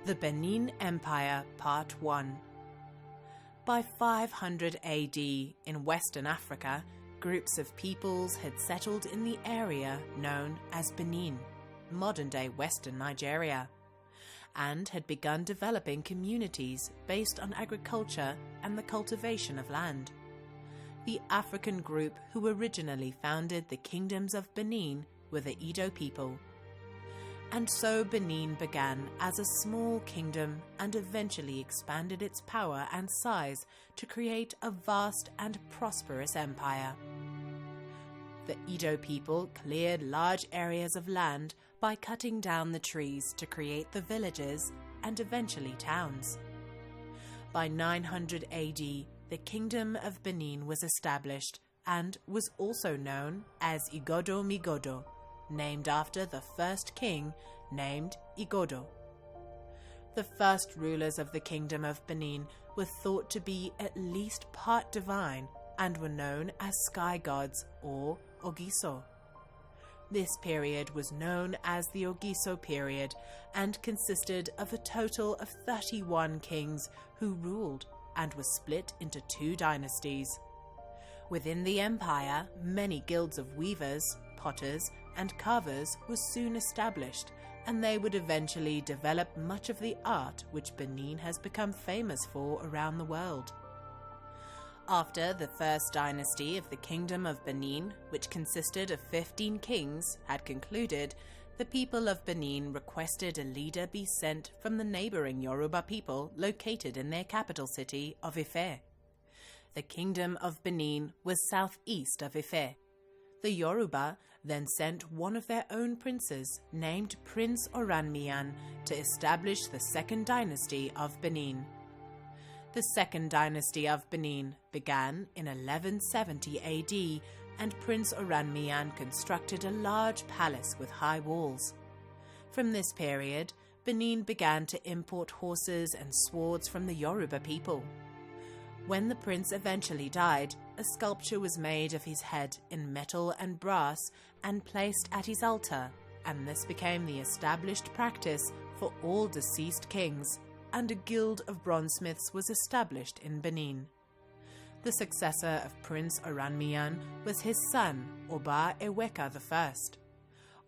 The Benin Empire Part 1. By 500 AD, in Western Africa, groups of peoples had settled in the area known as Benin, modern-day Western Nigeria, and had begun developing communities based on agriculture and the cultivation of land. The African group who originally founded the kingdoms of Benin were the Edo people. And so Benin began as a small kingdom and eventually expanded its power and size to create a vast and prosperous empire. The Edo people cleared large areas of land by cutting down the trees to create the villages and eventually towns. By 900 AD, the Kingdom of Benin was established and was also known as Igodo Migodo, named after the first king named Igodo. The first rulers of the Kingdom of Benin were thought to be at least part divine and were known as sky gods or Ogiso. This period was known as the Ogiso period and consisted of a total of 31 kings who ruled and was split into 2 dynasties. Within the empire, many guilds of weavers, potters, and carvers were soon established, and they would eventually develop much of the art which Benin has become famous for around the world. After the first dynasty of the Kingdom of Benin, which consisted of 15 kings, had concluded, the people of Benin requested a leader be sent from the neighboring Yoruba people located in their capital city of Ife. The Kingdom of Benin was southeast of Ife. The Yoruba then sent one of their own princes, named Prince Oranmiyan, to establish the second dynasty of Benin. The second dynasty of Benin began in 1170 AD, and Prince Oranmiyan constructed a large palace with high walls. From this period, Benin began to import horses and swords from the Yoruba people. When the prince eventually died, a sculpture was made of his head in metal and brass and placed at his altar, and this became the established practice for all deceased kings, and a guild of bronzesmiths was established in Benin. The successor of Prince Oranmiyan was his son, Oba Eweka I.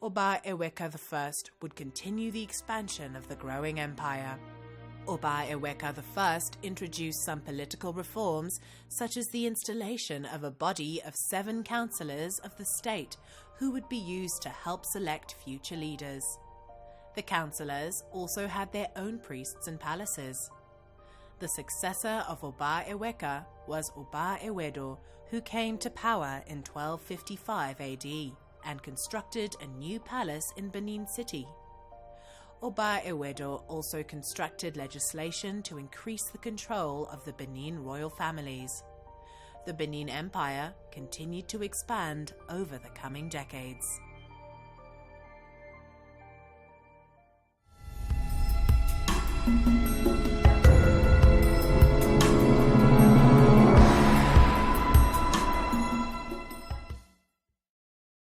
Oba Eweka I would continue the expansion of the growing empire. Oba Eweka I introduced some political reforms, such as the installation of a body of 7 councillors of the state who would be used to help select future leaders. The councillors also had their own priests and palaces. The successor of Oba Eweka was Oba Ewedo, who came to power in 1255 AD and constructed a new palace in Benin City. Oba Ewedo also constructed legislation to increase the control of the Benin royal families. The Benin Empire continued to expand over the coming decades.